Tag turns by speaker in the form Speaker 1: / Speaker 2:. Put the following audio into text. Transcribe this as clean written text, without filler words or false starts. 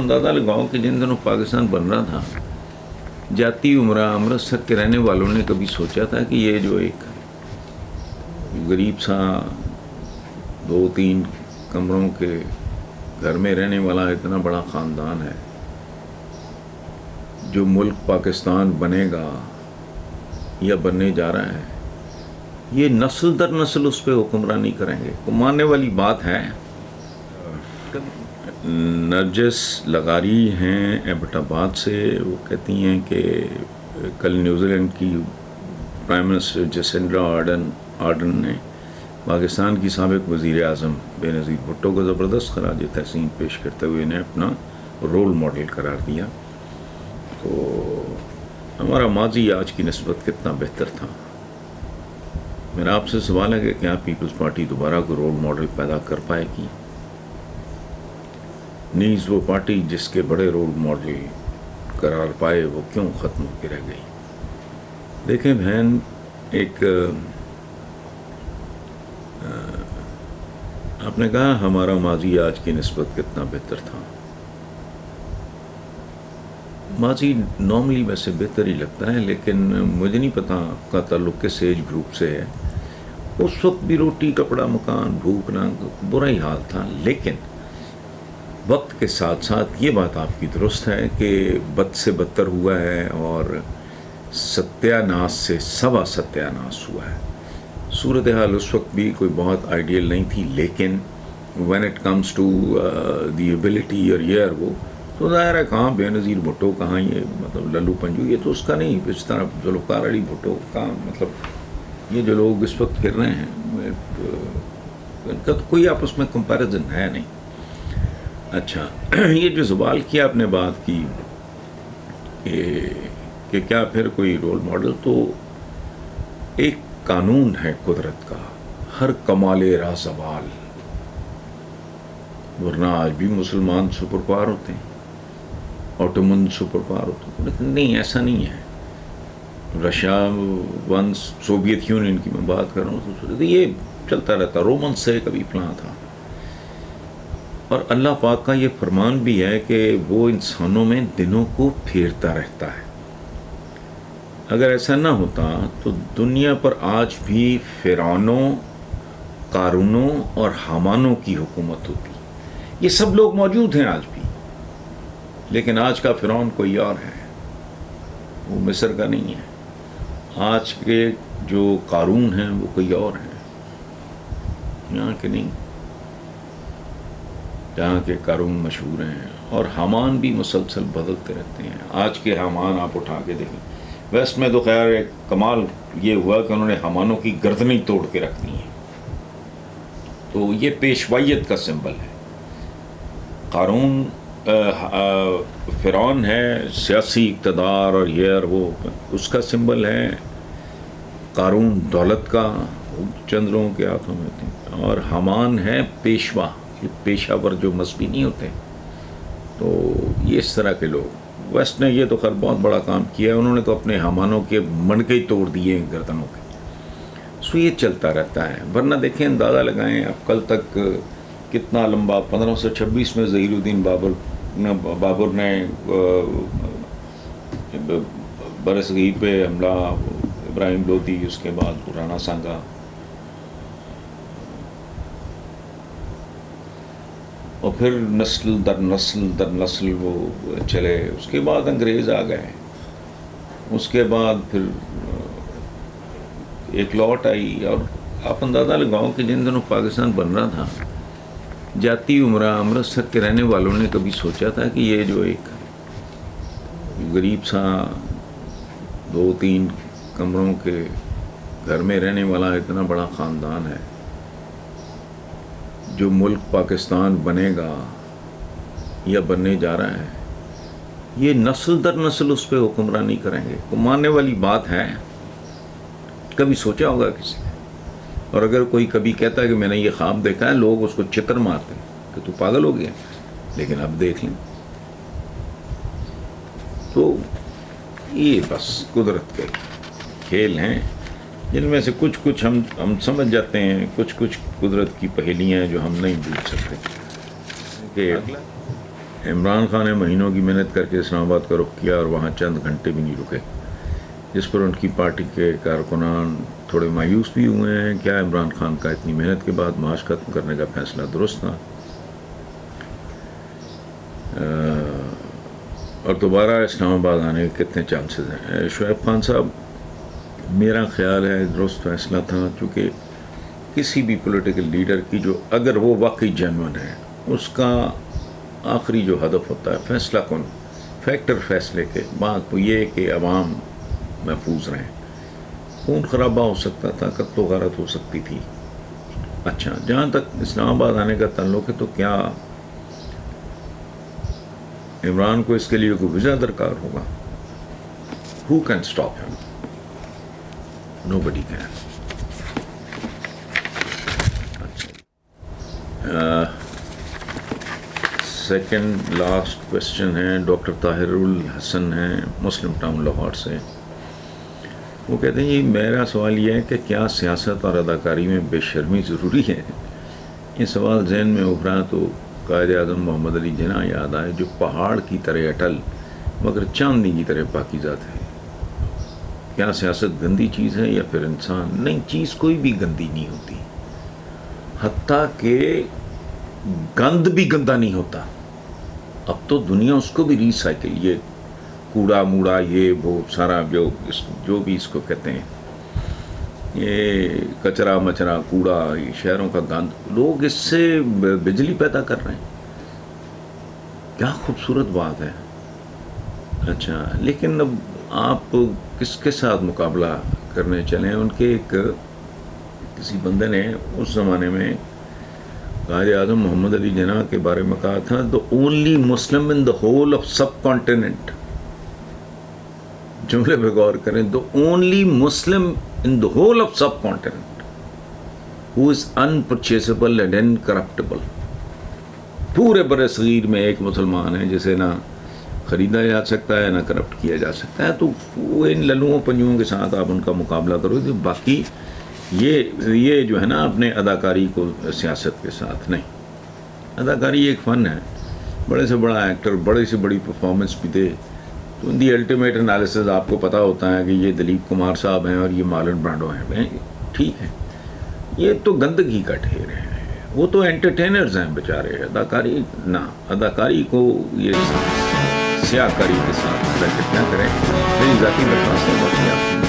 Speaker 1: اندازہ لگاؤ کہ جن دنوں پاکستان بن رہا تھا، جاتی عمرہ امرتسر کے رہنے والوں نے کبھی سوچا تھا کہ یہ جو ایک غریب سا 2-3 کمروں کے گھر میں رہنے والا اتنا بڑا خاندان ہے، جو ملک پاکستان بنے گا یا بننے جا رہا ہے، یہ نسل در نسل اس پہ حکمرانی کریں گے؟ ماننے والی بات ہے۔ نرجس لغاری ہیں ایبٹ آباد سے، وہ کہتی ہیں کہ کل نیوزی لینڈ کی پرائم منسٹر جسنڈرا آرڈن نے پاکستان کی سابق وزیر اعظم بے نظیر بھٹو کو زبردست خراج تحسین پیش کرتے ہوئے انہیں اپنا رول ماڈل قرار دیا۔ تو ہمارا ماضی آج کی نسبت کتنا بہتر تھا؟ میرا آپ سے سوال ہے کہ کیا پیپلز پارٹی دوبارہ کو رول ماڈل پیدا کر پائے گی؟ نیز وہ پارٹی جس کے بڑے رول ماڈل قرار پائے وہ کیوں ختم ہو کے رہ گئی؟ دیکھیں بہن، ایک آپ نے کہا ہمارا ماضی آج کی نسبت کتنا بہتر تھا۔ ماضی نارملی ویسے بہتر ہی لگتا ہے، لیکن مجھے نہیں پتا آپ کا تعلق کس ایج گروپ سے ہے۔ اس وقت بھی روٹی کپڑا مکان بھوک ننگ برا ہی حال تھا، لیکن وقت کے ساتھ ساتھ یہ بات آپ کی درست ہے کہ بد سے بدتر ہوا ہے اور ستیہ ناس سے سوا ستیہ ناس ہوا ہے۔ صورتحال اس وقت بھی کوئی بہت آئیڈیل نہیں تھی، لیکن when it comes to the ability اور یہ اور وہ، تو ظاہر ہے کہاں بے نظیر بھٹو، کہاں یہ مطلب للو پنجو، یہ تو اس کا نہیں، اس طرح ذوالفقار علی بھٹو کہاں، مطلب یہ جو لوگ اس وقت پھر رہے ہیں ان کا تو کوئی آپس میں کمپیریزن ہے نہیں۔ اچھا، یہ جو سوال کیا آپ نے بات کی کہ کیا پھر کوئی رول ماڈل، تو ایک قانون ہے قدرت کا، ہر کمال راہ زوال، ورنہ آج بھی مسلمان سپر پاور ہوتے ہیں، آٹومن سپر پاور ہوتے ہیں، لیکن نہیں، ایسا نہیں ہے۔ رشیا ونس سوویت یونین کی میں بات کر رہا ہوں، تو یہ چلتا رہتا، رومن سے کبھی فلاں تھا، اور اللہ پاک کا یہ فرمان بھی ہے کہ وہ انسانوں میں دنوں کو پھیرتا رہتا ہے۔ اگر ایسا نہ ہوتا تو دنیا پر آج بھی فرعونوں، قارونوں اور حامانوں کی حکومت ہوتی۔ یہ سب لوگ موجود ہیں آج بھی، لیکن آج کا فرعون کوئی اور ہے، وہ مصر کا نہیں ہے۔ آج کے جو قارون ہیں وہ کوئی اور ہیں، یہاں کے نہیں، جہاں کے قارون مشہور ہیں، اور حامان بھی مسلسل بدلتے رہتے ہیں۔ آج کے حامان آپ اٹھا کے دیکھیں، ویسٹ میں تو خیر ایک کمال یہ ہوا کہ انہوں نے حامانوں کی گردنیں توڑ کے رکھ دی ہیں، تو یہ پیشوائیت کا سمبل ہے۔ قارون فرعون ہے سیاسی اقتدار اور یہ اور وہ، اس کا سمبل ہے۔ قارون دولت کا، چند لوگوں کے ہاتھوں میں تھی، اور حامان ہے پیشوا، پیشہ ور جو مذہبی نہیں ہوتے، تو یہ اس طرح کے لوگ۔ ویسٹ نے یہ تو خیر بہت بڑا کام کیا ہے، انہوں نے تو اپنے حامانوں کے منڈکے ہی توڑ دیے ہیں گردنوں کے، سو یہ چلتا رہتا ہے۔ ورنہ دیکھیں، اندازہ لگائیں، اب کل تک کتنا لمبا، 1526 میں ظہیر الدین بابر نے برصغیر پہ حملہ، ابراہیم لودھی، اس کے بعد رانا سانگا، اور پھر نسل در نسل در نسل وہ چلے۔ اس کے بعد انگریز آ گئے، اس کے بعد پھر ایک لوٹ آئی، اور آپ اندازہ لگاؤ کہ جن دنوں پاکستان بن رہا تھا، جاتی عمرہ امرتسر کے رہنے والوں نے کبھی سوچا تھا کہ یہ جو ایک غریب سا 2-3 کمروں کے گھر میں رہنے والا اتنا بڑا خاندان ہے، جو ملک پاکستان بنے گا یا بننے جا رہا ہے، یہ نسل در نسل اس پہ حکمرانی کریں گے؟ ماننے والی بات ہے، کبھی سوچا ہوگا کسی نے؟ اور اگر کوئی کبھی کہتا ہے کہ میں نے یہ خواب دیکھا ہے، لوگ اس کو چکر مارتے ہیں کہ تو پاگل ہو گیا، لیکن اب دیکھ لیں۔ تو یہ بس قدرت کے کھیل ہیں، جن میں سے کچھ ہم سمجھ جاتے ہیں، کچھ قدرت کی پہیلیاں ہیں جو ہم نہیں بھول سکتے۔ کہ عمران خان نے مہینوں کی محنت کر کے اسلام آباد کا رخ کیا اور وہاں چند گھنٹے بھی نہیں رکے، جس پر ان کی پارٹی کے کارکنان تھوڑے مایوس بھی ہوئے ہیں۔ کیا عمران خان کا اتنی محنت کے بعد معاش ختم کرنے کا فیصلہ درست تھا؟ اور دوبارہ اسلام آباد آنے کے کتنے چانسز ہیں؟ شعیب خان صاحب، میرا خیال ہے درست فیصلہ تھا، چونکہ کسی بھی پولیٹیکل لیڈر کی جو اگر وہ واقعی جینون ہے، اس کا آخری جو ہدف ہوتا ہے فیصلہ کن فیکٹر فیصلے کے بعد وہ یہ کہ عوام محفوظ رہیں۔ خون خرابہ ہو سکتا تھا، قتل و غارت ہو سکتی تھی۔ اچھا، جہاں تک اسلام آباد آنے کا تعلق ہے تو کیا عمران کو اس کے لیے کوئی وجہ درکار ہوگا؟ Who can stop him? Nobody can. Second last question ہے، ڈاکٹر طاہر الحسن ہیں مسلم ٹاؤن لاہور سے۔ وہ کہتے ہیں میرا سوال یہ ہے کہ کیا سیاست اور اداکاری میں بے شرمی ضروری ہے؟ یہ سوال ذہن میں ابھرا تو قائد اعظم محمد علی جناح یاد آئے، جو پہاڑ کی طرح اٹل مگر چاندنی کی طرح پاکیزہ تھے۔ کیا سیاست گندی چیز ہے یا پھر انسان؟ نہیں، چیز کوئی بھی گندی نہیں ہوتی، حتیٰ کہ گند بھی گندا نہیں ہوتا۔ اب تو دنیا اس کو بھی ریسائیکل، یہ کوڑا موڑا، یہ وہ سارا جو بھی اس کو کہتے ہیں، یہ کچرا مچرا کوڑا، یہ شہروں کا گند، لوگ اس سے بجلی پیدا کر رہے ہیں۔ کیا خوبصورت بات ہے۔ اچھا، لیکن اب آپ کس کے ساتھ مقابلہ کرنے چلیں؟ ان کے کسی بندے نے اس زمانے میں قائد اعظم محمد علی جناح کے بارے میں کہا تھا the only Muslim in the whole of subcontinent، جملے پہ غور کریں، the only Muslim in the whole of subcontinent who is unpurchasable and incorruptible۔ پورے بر صغیر میں ایک مسلمان ہے جسے نہ خریدا جا سکتا ہے نہ کرپٹ کیا جا سکتا ہے۔ تو وہ ان للوؤں پنجوؤں کے ساتھ آپ ان کا مقابلہ کرو گے، باقی یہ جو ہے نا اپنے اداکاری کو سیاست کے ساتھ نہیں۔ اداکاری ایک فن ہے، بڑے سے بڑا ایکٹر بڑی سے بڑی پرفارمنس بھی دے تو ان دی الٹیمیٹ انالیسز آپ کو پتہ ہوتا ہے کہ یہ دلیپ کمار صاحب ہیں اور یہ مارلن برانڈو ہیں، ٹھیک ہے، یہ تو گندگی کا ڈھیر ہے، وہ تو انٹرٹینرز ہیں بیچارے۔ اداکاری نہ، اداکاری کو یہ سیاہ کاری کے ساتھ نہ کریں۔ میری ذاتی درخواست ہے، باقی آپ